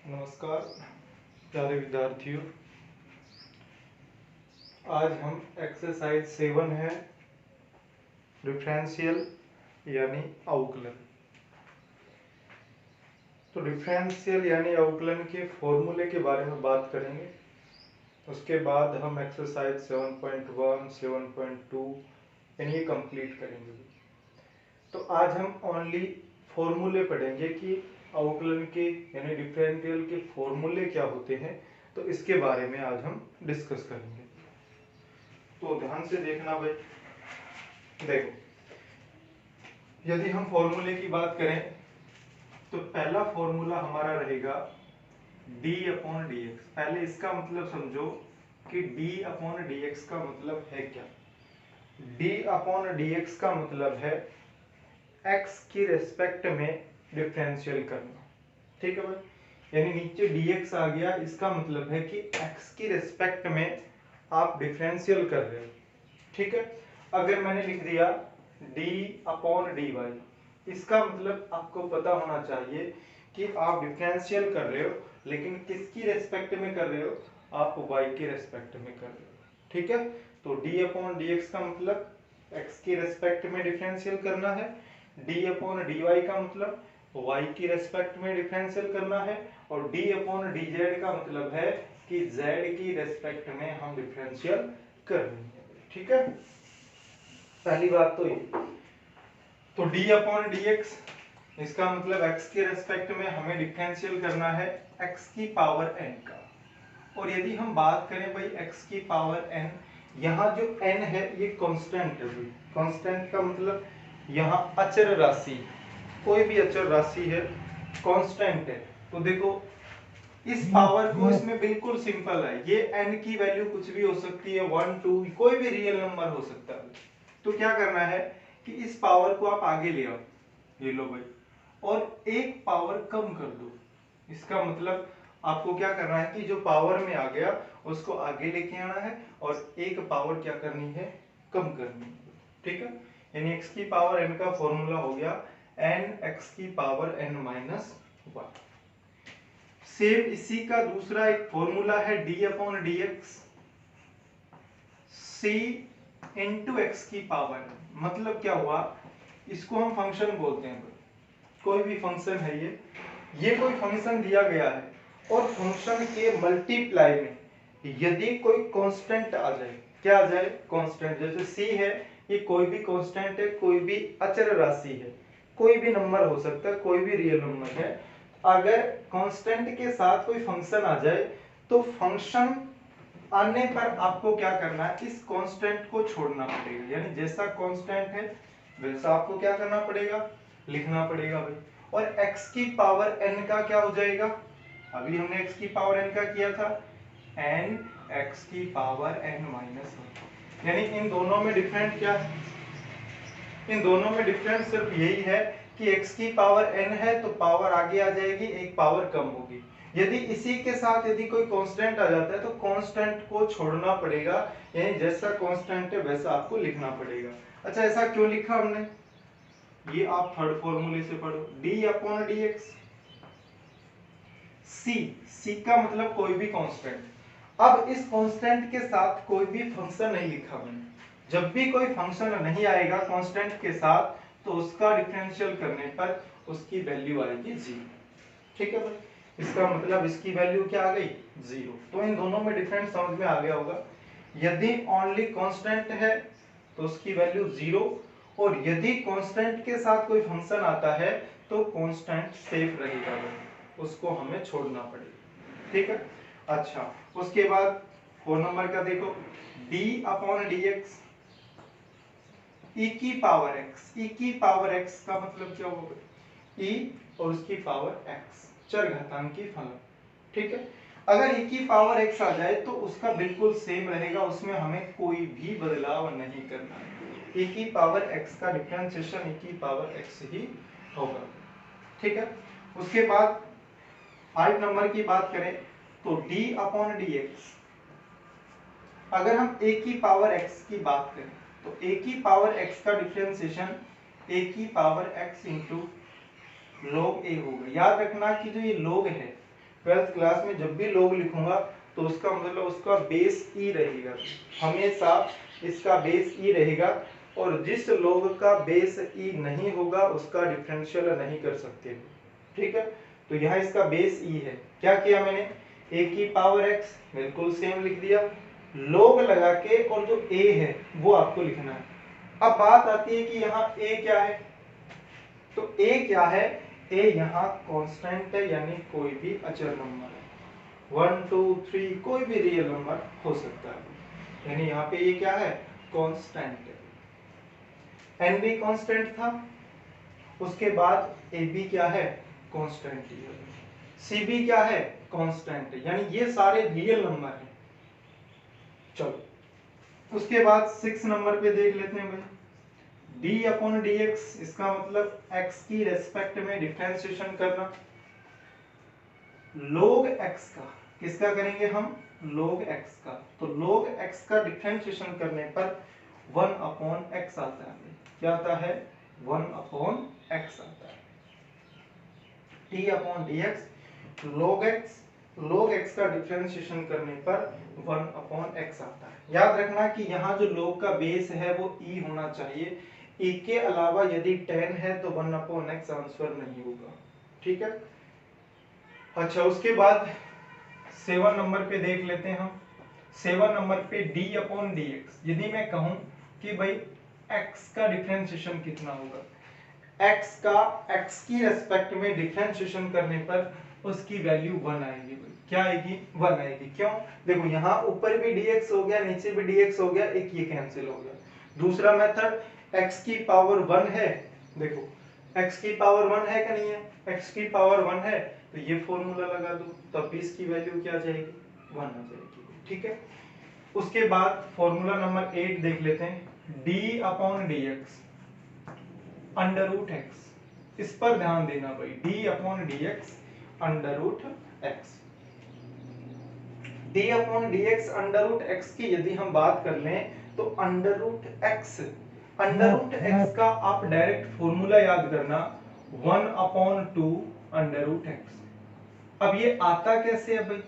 नमस्कार प्यारे विद्यार्थियों। आज हम एक्सरसाइज 7 है डिफरेंशियल यानी अवकलन। तो डिफरेंशियल यानी अवकलन के फॉर्मूले के बारे में बात करेंगे। उसके बाद हम एक्सरसाइज 7.1 7.2 यानी कंप्लीट करेंगे। तो आज हम ओनली फॉर्मूले पढ़ेंगे कि अवकलन के यानी डिफरेंशियल के फॉर्मूले क्या होते हैं। तो इसके बारे में आज हम डिस्कस करेंगे। तो ध्यान से देखना भाई। देखो, यदि हम फॉर्मूले की बात करें तो पहला फॉर्मूला हमारा रहेगा d/dx। पहले इसका मतलब समझो कि d/dx का मतलब है क्या। d/dx का मतलब है x की रेस्पेक्ट में डिफरेंशियल करना। ठीक है भाई, यानी नीचे dx आ गया, इसका मतलब है कि x की रेस्पेक्ट में आप डिफरेंशियल कर रहे हो। ठीक है, अगर मैंने लिख दिया d/dy, इसका मतलब आपको पता होना चाहिए कि आप डिफरेंशियल कर रहे हो, लेकिन किसकी रेस्पेक्ट में कर रहे हो, आप y की रेस्पेक्ट में कर रहे हो। ठीक है, तो d/dx का मतलब x की रेस्पेक्ट में डिफरेंशियल करना है, d/dy का मतलब y की रेस्पेक्ट में डिफरेंशियल करना है, और d/dz का मतलब है कि z की रेस्पेक्ट में हम डिफरेंशियल कर रहे हैं। ठीक है, पहली बात तो ये। तो d/dx इसका मतलब x के रेस्पेक्ट में हमें डिफरेंशियल करना है x की पावर n का। और यदि हम बात करें भाई x की पावर n, यहाँ जो n है ये कांस्टेंट है। कांस्टेंट का मतलब यहाँ अचर राशि, कोई भी अचर राशि है, कांस्टेंट है। तो देखो इस पावर को, इसमें बिल्कुल सिंपल है, ये n की वैल्यू कुछ भी हो सकती है, 1 2 कोई भी रियल नंबर हो सकता है। तो क्या करना है कि इस पावर को आप आगे ले आओ, ये लो भाई, और एक पावर कम कर दो। इसका मतलब आपको क्या करना है कि जो पावर में आ गया उसको आगे लेके आना है, और एक पावर क्या करनी है, कम करनी है। ठीक है, यानी x की पावर n का फॉर्मूला हो गया n x की पावर n माइनस 1। सेम इसी का दूसरा एक फॉर्मूला है d/dx c इंटू एक्स की पावर। मतलब क्या हुआ, इसको हम फंक्शन बोलते हैं। कोई भी फंक्शन है, ये कोई फंक्शन दिया गया है, और फंक्शन के मल्टीप्लाई में यदि कोई कांस्टेंट आ जाए, क्या आ जाए, कांस्टेंट। जैसे c है, ये कोई भी कांस्टेंट है, कोई भी अचर राशि है, कोई भी नंबर हो सकता है, कोई भी रियल नंबर है। अगर कांस्टेंट के साथ कोई फंक्शन आ जाए तो फंक्शन आने पर आपको क्या करना है, इस कांस्टेंट को छोड़ना पड़ेगा। यानी जैसा कांस्टेंट है वैसा आपको क्या करना पड़ेगा, लिखना पड़ेगा भाई। और x की पावर n का क्या हो जाएगा, अभी हमने x की पावर n का किया था, n x की पावर n माइनस 1। यानी इन दोनों में डिफरेंट क्या है, इन दोनों में डिफरेंस सिर्फ यही है कि x की पावर n है तो पावर आगे आ जाएगी, एक पावर कम होगी। यदि इसी के साथ यदि कोई कांस्टेंट आ जाता है तो कांस्टेंट को छोड़ना पड़ेगा, यानी जैसा कांस्टेंट है वैसा आपको लिखना पड़ेगा। अच्छा, ऐसा क्यों लिखा हमने, ये आप थर्ड फॉर्मूले से पढ़ो, d/dx c का मतलब कोई भी कांस्टेंट। अब इस कांस्टेंट के साथ कोई भी फंक्शन नहीं लिखा मैंने। जब भी कोई फंक्शन नहीं आएगा कांस्टेंट के साथ तो उसका डिफरेंशियल करने पर उसकी वैल्यू आएगी 0। ठीक है भाई, इसका मतलब इसकी वैल्यू क्या आ गई, 0। तो इन दोनों में डिफरेंस समझ में आ गया होगा। यदि ओनली कांस्टेंट है तो उसकी वैल्यू 0, और यदि कांस्टेंट के साथ कोई फंक्शन आता है तो कांस्टेंट सेफ रहेगा, उसको हमें छोड़ना पड़ेगा। ठीक है, अच्छा उसके बाद 4 नंबर का देखो, d/dx e की पावर x। e की पावर x का मतलब क्या होगा, e और उसकी पावर x, चर घातांकी फलन। ठीक है, अगर e की पावर x आ जाए तो उसका बिल्कुल सेम रहेगा, उसमें हमें कोई भी बदलाव नहीं करना है। e की पावर x का डिफरेंशिएशन e की पावर x ही होगा। ठीक है, उसके बाद 5 नंबर की बात करें तो d/dx, अगर हम a की पावर x की बात करें तो a की पावर x का डिफरेंशिएशन a की power x into log a होगा। याद रखना कि जो ये log है, ट्वेल्थ क्लास में जब भी log लिखूंगा तो उसका मतलब उसका बेस ई रहेगा, हमेशा इसका बेस ई रहेगा, और जिस log का बेस ई नहीं होगा उसका डिफरेंशियल नहीं कर सकते। ठीक है, तो यहाँ इसका बेस ई है। क्या किया मैंने, a की पावर x बिल्कुल सेम लिख दिया, log लगा के, और जो a है वो आपको लिखना है। अब बात आती है कि यहाँ a क्या है, तो a क्या है, a यहाँ कांस्टेंट है, यानी कोई भी अचर नंबर है, 1 2 3 कोई भी रियल नंबर हो सकता है, यानी यहाँ पे ये क्या है, कांस्टेंट है। n भी कांस्टेंट था, उसके बाद a b क्या है, कांस्टेंट है, c भी क्या है, कांस्टेंट है, यानी ये सारे रियल नंबर हैं। चलो उसके बाद 6 नंबर पे देख लेते हैं भाई, d/dx, इसका मतलब x की रेस्पेक्ट में डिफरेंशिएशन करना। log x का, किसका करेंगे हम, log x का, तो log x का डिफरेंशिएशन करने पर 1/x आता है। क्या आता है, 1/x आता है। d/dx log x का डिफरेंशिएशन करने पर 1/x आता है। याद रखना कि यहाँ जो log का बेस है वो e होना चाहिए, e के अलावा यदि 10 है तो 1/x आंसर नहीं होगा। ठीक है, अच्छा उसके बाद 7 नंबर पे देख लेते हैं हम। 7 नंबर पे d/dx, यदि मैं कहूं कि भाई x का डिफरेंशिएशन कितना होगा, x का x की रेस्पेक्ट में डिफरेंशिएशन करने पर उसकी वैल्यू 1 आएगी भाई। क्या आएगी, 1 आएगी। क्यों, देखो यहाँ ऊपर भी dx हो गया, नीचे भी dx हो गया, एक ये कैंसिल हो गया। दूसरा मेथड x की पावर 1 है, देखो x की पावर 1 है कि नहीं है, x की पावर 1 है, तो ये फॉर्मूला लगा दो, तब भी इसकी वैल्यू क्या आ जाएगी, 1 आ जाएगी। ठीक है, उसके बाद फॉर्मूला नंबर 8 देख लेते हैं, d/dx √x, इस पर ध्यान देना भाई, d/dx √x। d/dx √x की यदि हम बात कर लें तो √x का आप डायरेक्ट फॉर्मूला याद करना, 1/2 √x। अब ये आता कैसे है भाई,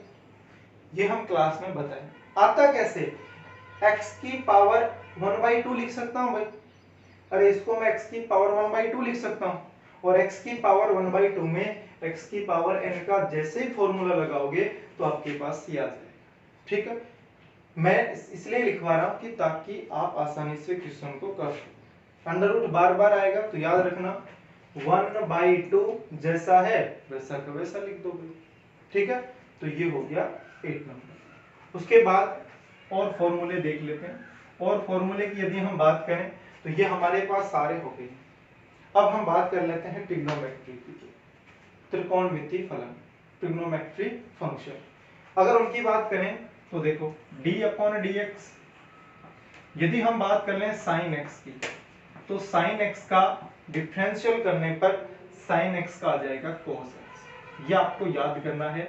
ये हम क्लास में बताएं। आता कैसे, x की पावर 1/2 लिख सकता हूं भाई, अरे इसको मैं x की पावर 1/2 लिख सकता हूं, और x की पावर 1/2 में x की पावर n का जैसे ही फॉर्मूला लगाओगे तो आपके पास ये आ जाएगा। ठीक है, मैं इसलिए लिखवा रहा हूं कि ताकि आप आसानी से क्वेश्चन को कर सको। अंडर रूट बार बार आएगा तो याद रखना 1/2 जैसा है वैसा का वैसा लिख दो भाई। ठीक है, तो ये हो गया 8 नंबर। उसके बाद और फॉर्मूले देख लेते हैं, और फॉर्मूले की यदि हम बात करें तो ये हमारे पास सारे हो गए। अब हम बात कर लेते हैं ट्रिग्नोमेट्री की, त्रिकोणमितीय फलन, ट्रिग्नोमेट्री फंक्शन। अगर उनकी बात करें तो देखो d/dx, यदि हम बात कर लें sin x की, तो sin x का डिफरेंशियल करने पर sin x का आ जाएगा cos x। ये आपको याद करना है,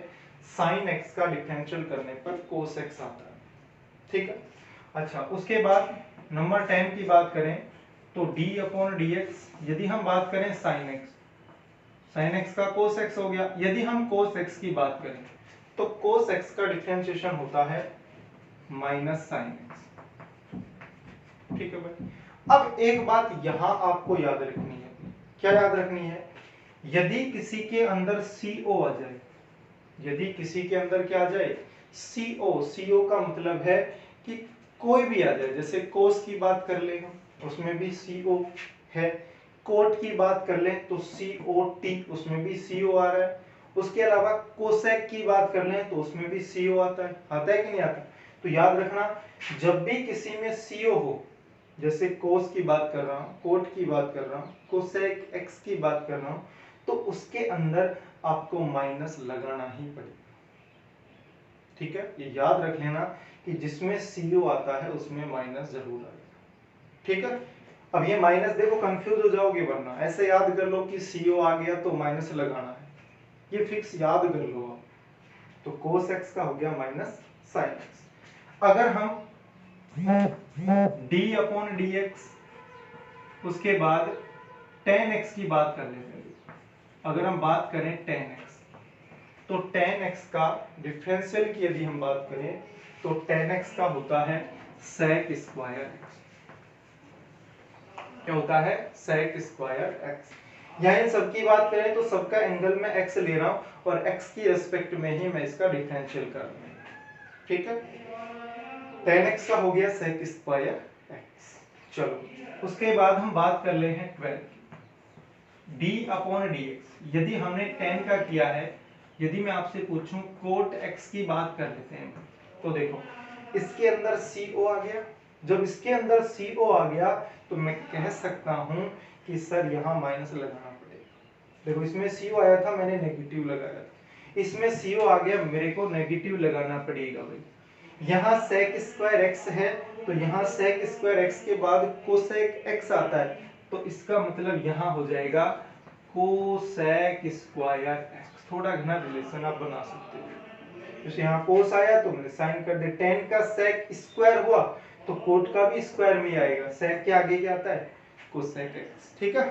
sin x का डिफरेंशियल करने पर cos x आता है। ठीक है, अच्छा उसके बाद नंबर 10 की बात करें तो d/dx, यदि हम बात करें sin x का cos x हो गया। यदि हम cos x की बात करें तो cos x का डिफरेंशिएशन होता है -sin x। ठीक है भाई, अब एक बात यहां आपको याद रखनी है, क्या याद रखनी है, यदि किसी के अंदर CO आ जाए, यदि किसी के अंदर क्या आ जाए, CO का मतलब है कि कोई भी आ जाए, जैसे कोस की बात कर ले उसमें भी CO है, कोट की बात कर ले तो COT उसमें भी CO आ रहा है, उसके अलावा कोसेक की बात कर लें तो उसमें भी CO आता है कि नहीं आता। तो याद रखना जब भी किसी में CO हो, जैसे कोस की बात कर रहा हूं, कोट की बात कर रहा हूं, कोसेक x की बात कर रहा हूं, तो उसके अंदर आपको माइनस लगाना ही पड़ेगा। ठीक है, ये याद रख लेना कि जिसमें CO आता है उसमें माइनस जरूर आएगा। ठीक है, अब ये माइनस देखो कंफ्यूज हो जाओगे, वरना ऐसे याद कर लो कि CO आ गया तो माइनस लगाना है, ये फिक्स याद कर लो आप। तो cos x का हो गया माइनस sin x। अगर हम d/dx उसके बाद tan x की बात कर लेते हैं, अगर हम बात करें tan x, तो tan x का डिफरेंशियल की यदि हम बात करें तो tan x का होता है sec स्क्वायर x। क्या होता है? sec square x। यहाँ इन सब की बात करें तो सबका एंगल में x ले रहा हूं और x की रिस्पेक्ट में ही मैं इसका डिफरेंशियल कर रहा हूं। ठीक है, tan x का हो गया sec स्क्वायर x। चलो उसके बाद हम बात कर ले हैं 12 d अपॉन dx। यदि हमने tan का किया है, यदि मैं आपसे पूछूं cot x की बात कर लेते हैं, तो देखो इसके अंदर co आ गया। जब इसके अंदर co आ गया तो मैं कह सकता हूं कि सर यहाँ माइनस लगाना पड़ेगा। देखो इसमें co आया था, मैंने नेगेटिव लगाया था, इसमें co आ गया, मेरे को नेगेटिव लगाना पड़ेगा भाई। यहाँ sec स्क्वायर x है तो यहाँ sec स्क्वायर x के बाद cosec x आता है, तो इसका मतलब यहाँ हो जाएगा cosec स्क्वायर x। थोड़ा घना रिलेशन आप बना सकते हो। जैसे यहाँ cos आया तो मैंने साइन कर दे, tan का sec स्क्वायर हुआ तो cot का भी स्क्वायर में आएगा, sec के आगे क्या आता है? cosec x। ठीक है,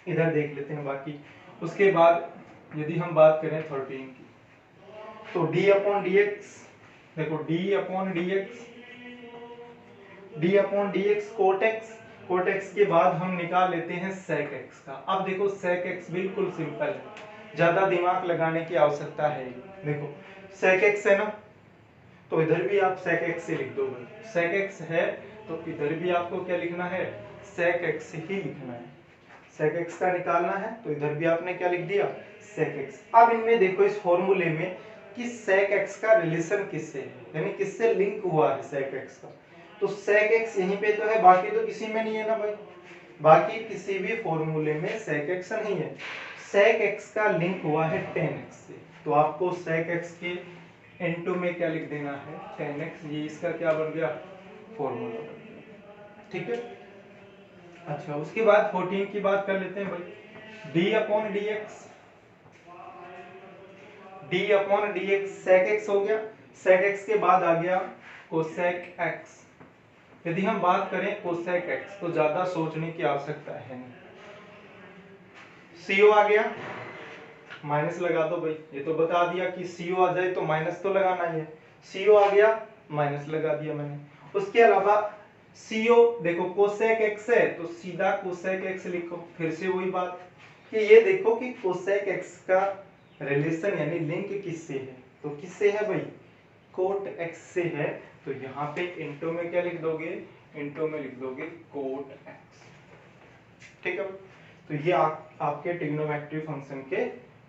इधर देख लेते हैं बाकी। उसके बाद यदि हम बात करें 13 की, तो d अपॉन dx, देखो d upon dx cot x के बाद हम निकाल लेते हैं sec x का। अब देखो sec x बिल्कुल सिंपल है, ज्यादा दिमाग लगाने की आवश्यकता है। देखो sec x है ना, तो इधर भी आप sec x से लिख दो। sec x है तो इधर भी आपको क्या लिखना है? sec x ही लिखना है। sec x का निकालना है तो इधर भी आपने क्या लिख दिया? sec x। अब इनमें देखो इस फॉर्मूले में कि sec x का रिलेशन किससे है, यानी किससे लिंक हुआ है sec x का। तो sec x यहीं पे तो है, बाकी तो किसी में नहीं है ना भाई, बाकी किसी भी फॉर्मूले में sec x नहीं है। sec x का लिंक हुआ है tan x से, तो आपको sec x के इनटू में क्या लिख देना है? tan x। ये इसका क्या बन गया? फॉर्मूला बन गया। ठीक है, अच्छा उसके बाद 14 की बात कर लेते हैं भाई। d upon dx sec x हो गया, sec x के बाद आ गया cosec x। यदि हम बात करें cosec x तो ज्यादा सोचने की आवश्यकता है नहीं। co आ गया, माइनस लगा दो भाई, ये तो बता दिया कि co आ जाए तो माइनस तो लगाना ही है। co आ गया, माइनस लगा दिया मैंने। उसके अलावा co देखो cosec x है तो सीधा cosec x लिखो। फिर से वही बात कि ये देखो कि cosec x का रिलेशन यानी लिंक किससे है, तो किससे है भाई? cot x से है, तो यहाँ पे इनटू में क्या लिख दोगे? इनटू में लिख दोगे cot x। ठीक है, तो ये आपके ट्रिग्नोमेट्री फंक्शन के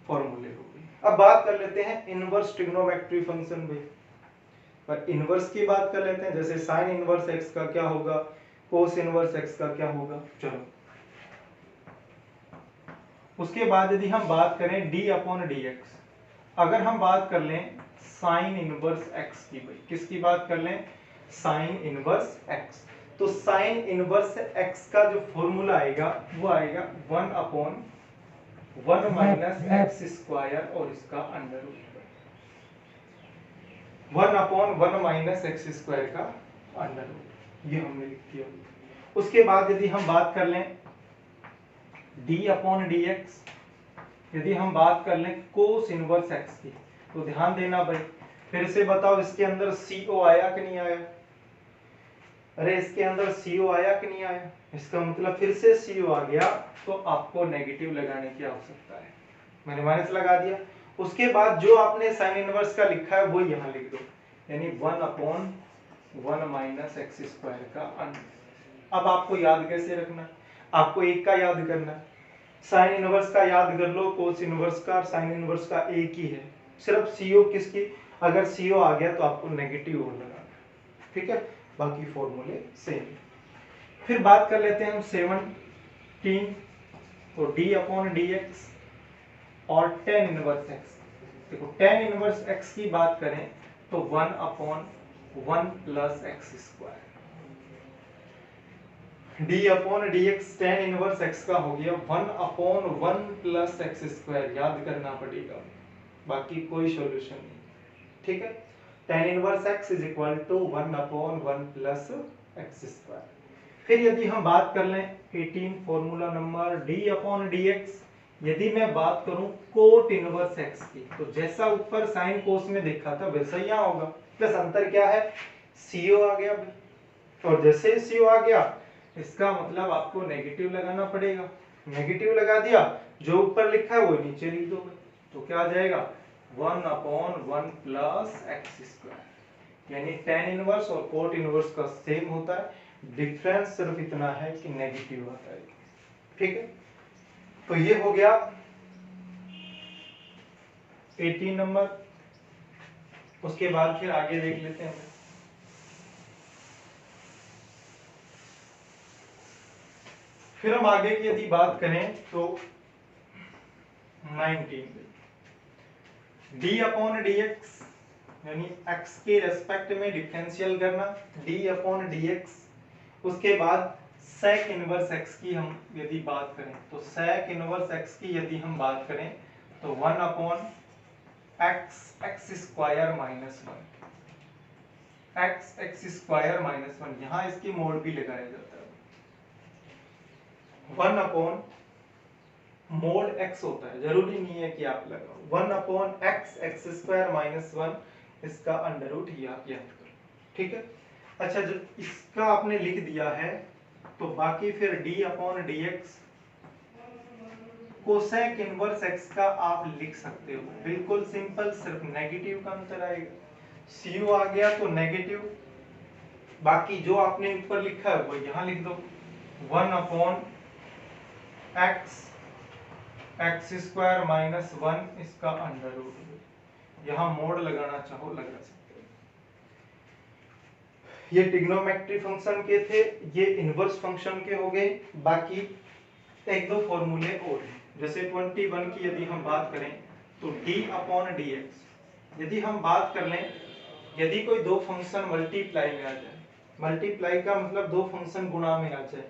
फॉर्मूले हो गए। अब बात कर लेते हैं इनवर्स ट्रिग्नोमेट्री फंक्शन पे। पर इनवर्स की बात कर लेते हैं, जैसे साइन इनवर्स x का क्या होगा, कोस इनवर्स x का क्या होगा। चलो उसके बाद यदि हम बात करें d अपॉन dx, अगर हम बात कर लें साइन इनवर्स x की, भाई किसकी बात कर लें? Sine inverse x। तो साइन इनवर्स x का जो फॉर्मूला आएगा वो आएगा 1 अपॉन 1 माइनस एक्स स्क्वायर और इसका under root. 1 upon 1 minus x square का अंडर रूट, ये हमने लिख दिया। उसके बाद यदि हम बात कर लें d अपॉन dx, यदि हम बात कर लें कोस इनवर्स x की, तो ध्यान देना भाई, फिर से बताओ इसके अंदर co आया कि नहीं आया? अरे इसके अंदर co आया कि नहीं आया? इसका मतलब फिर से co आ गया तो आपको नेगेटिव लगाने की आवश्यकता है, मैंने माइनस लगा दिया। उसके बाद जो आपने साइन इनवर्स का लिखा है वो यहाँ लिख दो, यानी 1 अपॉन 1 माइनस एक्स स्क्वायर का अंडर। अब आपको याद कैसे रखना है? आपको एक का याद करना है, साइन इनवर्स का याद कर लो, कोस इनवर्स का और साइन इनवर्स का एक ही है, सिर्फ co किसकी, अगर co आ गया तो आपको नेगेटिव और लगाना। ठीक है, बाकी फॉर्मूले सेम। फिर बात कर लेते हैं हम 17, तो d अपॉन dx और tan इनवर्स x। देखो tan इनवर्स x की बात करें तो 1 upon 1 plus x square. d upon dx tan inverse x का हो गया 1 अपॉन 1 प्लस एक्स स्क्वायर, याद करना पड़ेगा, बाकी कोई सॉल्यूशन नहीं। ठीक है, tan inverse x is equal to 1 upon 1 plus x square. फिर यदि हम बात कर लें 18 formula number d upon dx, यदि मैं बात करूं कोट इनवर्स एक्स की, तो जैसा ऊपर साइन कोस में देखा था वैसा ही यहाँ होगा, प्लस अंतर क्या है, सीओ आ गया भाई, और जैसे सीओ आ गया इसका मतलब आपको नेगेटिव लगाना पड़ेगा, नेगेटिव लगा दिया, जो ऊपर लिखा है वो नीचे लिख दो, तो क्या आ जाएगा 1/1 प्लस एक्स स्क्वायर, यानी tan इनवर्स और कोट इनवर्स का सेम होता है, डिफरेंस सिर्फ इतना है कि नेगेटिव आता है। ठीक है, तो ये हो गया 18 नंबर। उसके बाद फिर आगे देख लेते हैं। फिर हम आगे की यदि बात करें तो 19 डी अपॉन डी एक्स, यानी x के रेस्पेक्ट में डिफरेंशियल करना, डी अपॉन डी एक्स। उसके बाद sec इनवर्स x की हम यदि बात करें तो sec इनवर्स x की यदि हम बात करें तो 1 upon x square minus 1, x square minus 1, यहाँ इसकी मोड भी लगाया जाता है। 1 अपॉन मोड x होता है, जरूरी नहीं है कि आप लगाओ, 1 अपॉन x स्क्वायर माइनस 1, इसका अंडर रूट याद करो। ठीक है, अच्छा जब इसका आपने लिख दिया है तो बाकी फिर d upon D x cosec inverse x का आप लिख सकते हो, बिल्कुल सिंपल, सिर्फ नेगेटिव का अंतर आएगा, cu आ गया तो नेगेटिव, बाकी जो आपने ऊपर लिखा है वो यहाँ लिख दो, 1 अपॉन x स्क्वायर माइनस 1, इसका अंडर रूट, यहाँ मोड लगाना चाहो लगा सकते हो। ये ट्रिग्नोमेट्री फंक्शन के थे, ये इनवर्स फंक्शन के हो गए, बाकी एक दो फॉर्मूले और हैं, जैसे 21 की यदि हम बात करें तो d अपॉन डी एक्स, यदि हम बात कर लें, यदि कोई दो फंक्शन मल्टीप्लाई में आ जाए, मल्टीप्लाई का मतलब दो फंक्शन गुणा में आ जाए,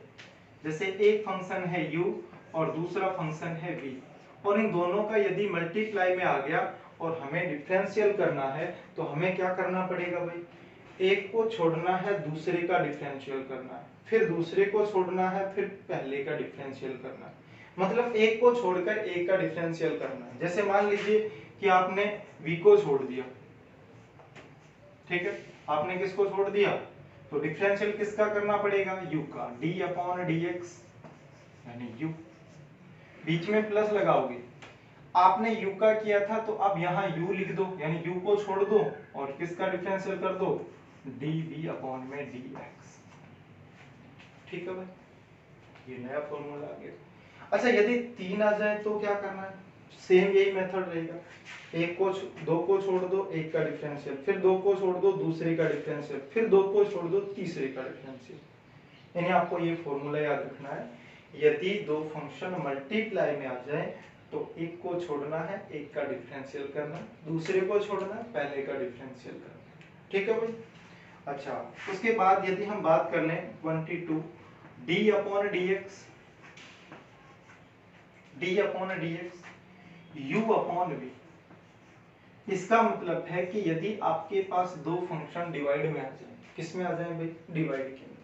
जैसे एक फंक्शन है u और दूसरा फंक्शन है v, और इन दोनों का यदि मल्टीप्लाई में आ गया और हमें डिफरेंशियल करना है तो हमें क्या करना पड़ेगा भाई, एक को छोड़ना है दूसरे का डिफरेंशियल करना है, फिर दूसरे को छोड़ना है फिर पहले का डिफरेंशियल करना है, मतलब एक को छोड़कर एक का डिफरेंशियल करना है। जैसे मान लीजिए कि आपने v को छोड़ दिया, ठीक है, आपने किसको छोड़ दिया, तो डिफरेंशियल किसका करना पड़ेगा, u का, d अपॉन डी एक्स, यानी u, बीच में प्लस लगाओगे, आपने u का किया था तो अब यहाँ u लिख दो, यानी u को छोड़ दो और किसका डिफरेंशियल कर दो, dv अपॉन में dx। ठीक है भाई, ये नया फॉर्मूला आ गया। अच्छा यदि 3 आ जाए तो क्या करना है, सेम यही मेथड रहेगा, एक को दो को छोड़ दो एक का डिफरेंशियल, फिर दो को छोड़ दो दूसरे का डिफरेंशियल, फिर दो को छोड़ दो तीसरे का डिफरेंशियल, यानी आपको ये फॉर्मूला याद रखना है, यदि दो फंक्शन मल्टीप्लाई में आ जाए तो एक को छोड़ना है एक का डिफरेंशियल करना, दूसरे को छोड़ना है पहले का डिफरेंशियल करना। ठीक है भाई, अच्छा उसके बाद यदि हम बात कर लें 22 d upon D x, d upon D x u upon v, इसका मतलब है कि यदि आपके पास दो फंक्शन डिवाइड में आ जाए, किस में आ जाए भाई, डिवाइड के अंदर,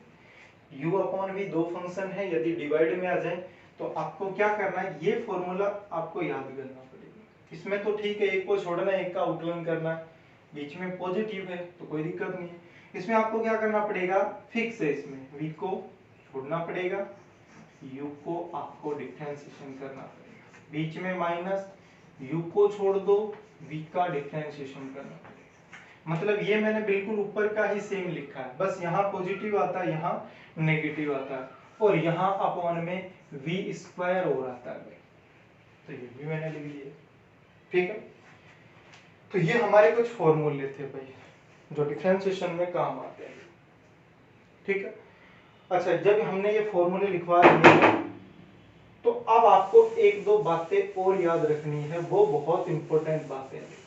u अपॉन v दो फंक्शन है यदि डिवाइड में आ जाए तो आपको क्या करना है, ये फॉर्मूला आपको याद करना पड़ेगा। इसमें तो ठीक है, एक को छोड़ना है एक का आउटलाइन करना है, बीच में पॉजिटिव है तो कोई दिक्कत नहीं, इसमें आपको क्या करना पड़ेगा, फिक्स है, इसमें v को छोड़ना पड़ेगा, u को आपको डिफरेंशिएशन करना पड़ेगा, बीच में माइनस, u को छोड़ दो v का डिफरेंशिएशन करना पड़ेगा, मतलब ये मैंने बिल्कुल ऊपर का ही सेम लिखा है, बस यहाँ पॉजिटिव आता है यहाँ नेगेटिव आता है और यहाँ अपॉन में v स्क्वायर हो आता है, तो ये भी मैंने लिख लिया। ठीक है, तो ये हमारे कुछ फॉर्मूले थे भाई जो डिफरेंशिएशन में काम आते हैं। ठीक है, अच्छा जब हमने ये फॉर्मूले लिखवा दिए तो अब आपको एक दो बातें और याद रखनी है, वो बहुत इंपॉर्टेंट बातें हैं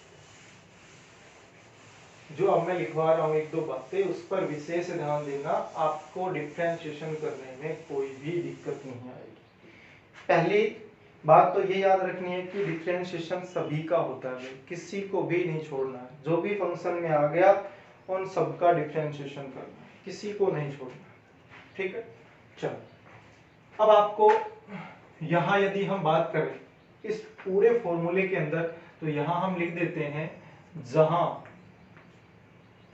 जो अब मैं लिखवा रहा हूं, एक दो बातें उस पर विशेष ध्यान देना, आपको डिफरेंशिएशन करने में कोई भी दिक्कत नहीं आएगी। पहली बात तो ये याद रखनी है कि डिफरेंशिएशन सभी का होता है, किसी को भी नहीं छोड़ना है, जो भी फंक्शन में आ गया उन सबका डिफरेंशिएशन करना है, किसी को नहीं छोड़ना। ठीक है, चलो अब आपको यहाँ यदि हम बात करें इस पूरे फॉर्मूले के अंदर, तो यहां हम लिख देते हैं जहां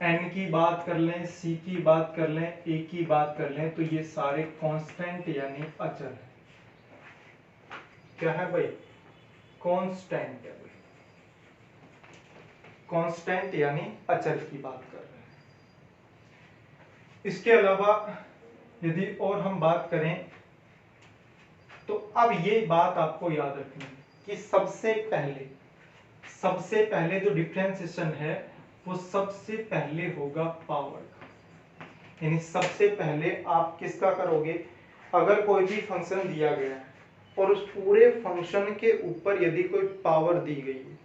n की बात कर लें, c की बात कर लें, a की बात कर लें, तो ये सारे कांस्टेंट यानी अचल है। क्या है भाई? कांस्टेंट है भाई, कांस्टेंट यानी अचल की बात कर रहे हैं। इसके अलावा यदि और हम बात करें तो अब ये बात आपको याद रखनी है कि सबसे पहले जो डिफरेंशिएशन है वो सबसे पहले होगा पावर का, यानी सबसे पहले आप किसका करोगे? अगर कोई भी फंक्शन दिया गया है और उस पूरे फंक्शन के ऊपर यदि कोई पावर दी गई है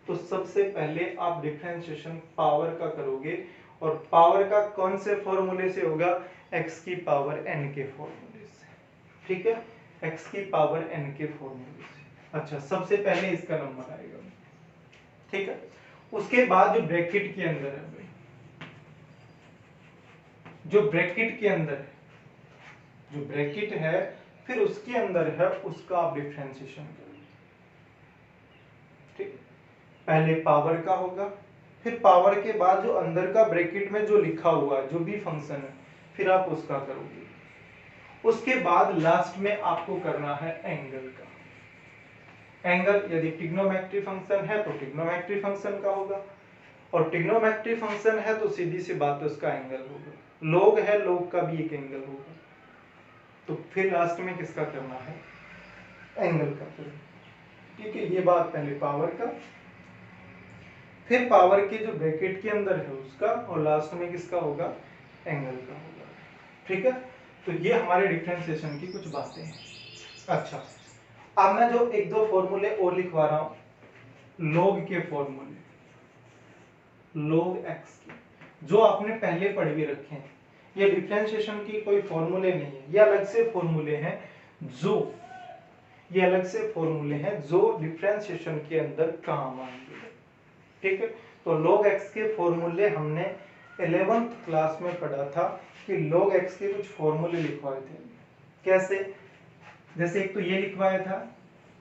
तो सबसे पहले आप डिफरेंशिएशन पावर का करोगे, और पावर का कौन से फॉर्मूले से होगा? x की पावर n के फॉर्मूले से। ठीक है, x की पावर n के फॉर्मूले से। अच्छा, सबसे पहले इसका नंबर आएगा। ठीक है, उसके बाद जो ब्रैकेट के अंदर है भाई, जो ब्रैकेट के अंदर है, जो ब्रैकेट है फिर उसके अंदर है उसका आप डिफरेंशिएशन करोगे। ठीक, पहले पावर का होगा, फिर पावर के बाद जो अंदर का ब्रैकेट में जो लिखा हुआ है जो भी फंक्शन है फिर आप उसका करोगे। उसके बाद लास्ट में आपको करना है एंगल का। एंगल यदि ट्रिग्नोमेट्री फंक्शन है तो ट्रिग्नोमेट्री फंक्शन का होगा, और ट्रिग्नोमेट्री फंक्शन है तो सीधी सी बात है उसका एंगल होगा। लॉग है, लॉग का भी एक एंगल होगा। तो फिर लास्ट में किसका करना है? एंगल का। ठीक है, ये बात पहले पावर का, फिर पावर के जो ब्रैकेट के अंदर है उसका, और लास्ट में किसका होगा? एंगल का होगा। ठीक है, तो ये हमारे डिफरेंशिएशन की कुछ बातें हैं। अच्छा, अब मैं जो एक दो फॉर्मूले और लिखवा रहा हूं, log के फॉर्मूले, log x के, जो आपने पहले पढ़ भी रखे हैं। ये डिफरेंशिएशन की कोई फॉर्मूले नहीं है, ये अलग से फॉर्मूले हैं जो डिफरेंशिएशन के अंदर काम आएंगे। ठीक है, तो log x के फॉर्मूले हमने 11th क्लास में पढ़ा था कि log x के कुछ फॉर्मूले लिखवाए थे। कैसे? जैसे एक तो ये लिखवाया था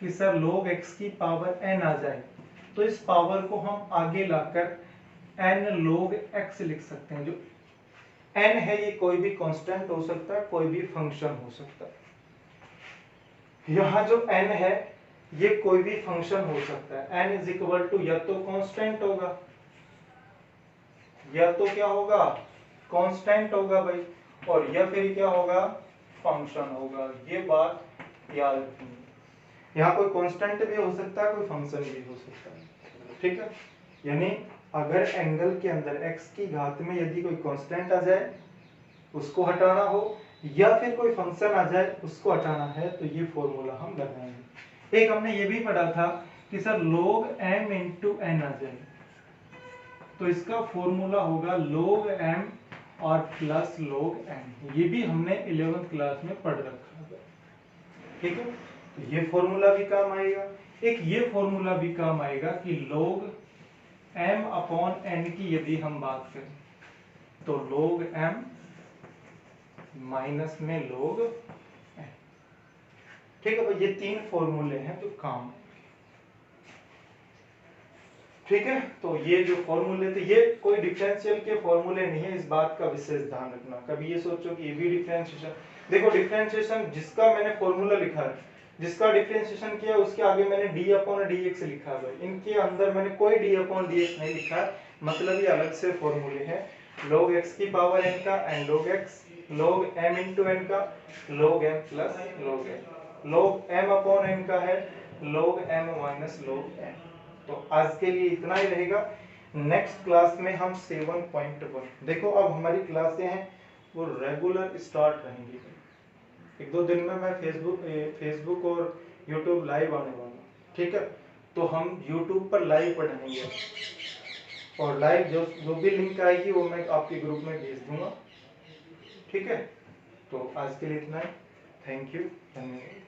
कि सर log x की पावर n आ जाए तो इस पावर को हम आगे लाकर n log x लिख सकते हैं। जो n है ये कोई भी कांस्टेंट हो सकता है, कोई भी फंक्शन हो सकता है। यहाँ जो n है ये कोई भी फंक्शन हो सकता है। n इज इक्वल टू या तो कांस्टेंट होगा, या तो क्या होगा? कांस्टेंट होगा भाई, और या फिर क्या होगा? फंक्शन होगा। ये बात याद रखनी। यहाँ कोई कांस्टेंट भी हो सकता है, कोई फंक्शन भी हो सकता है। ठीक है, यानी अगर एंगल के अंदर x की घात में यदि कोई कांस्टेंट आ जाए उसको हटाना हो, या फिर कोई फंक्शन आ जाए उसको हटाना है, तो ये फॉर्मूला हम लगाएंगे। एक हमने ये भी पढ़ा था कि sir log m into n आ जाए तो इसका फॉर्मूला होगा log m और प्लस log n। ये भी हमने 11th क्लास में पढ़ रखा है। ठीक है, तो ये फॉर्मूला भी काम आएगा। एक ये फॉर्मूला भी काम आएगा कि log m अपॉन n की यदि हम बात करें तो log m माइनस में log n। ठीक है, ये तीन फॉर्मूले हैं जो काम। ठीक है, तो ये जो फॉर्मूले थे ये कोई डिफरेंशियल के फॉर्मूले नहीं है, इस बात का विशेष ध्यान रखना। कभी ये सोचो कि ये भी डिफरेंशिएशन, देखो डिफरेंशिएशन जिसका मैंने फॉर्मूला लिखा है, जिसका डिफरेंशिएशन किया उसके आगे मैंने d अपॉन dx लिखा है। इनके अंदर मैंने कोई d अपॉन dx नहीं लिखा है, मतलब ये अलग से फॉर्मूले हैं। log x की पावर n का and log x, log m into n का, log m plus log n, log m upon n का है log m minus log n। तो आज के लिए इतना ही रहेगा। नेक्स्ट क्लास में हम 7.1, देखो अब हमारी क्लासें हैं वो रेगुलर स्टार्ट रहेंगी। एक दो दिन में मैं फेसबुक और यूट्यूब लाइव आने वाला। ठीक है, तो हम यूट्यूब पर लाइव पढ़ाएंगे, और लाइव जो भी लिंक आएगी वो मैं आपके ग्रुप में भेज दूंगा। ठीक है, तो आज के लिए इतना ही। थैंक यू, धन्यवाद।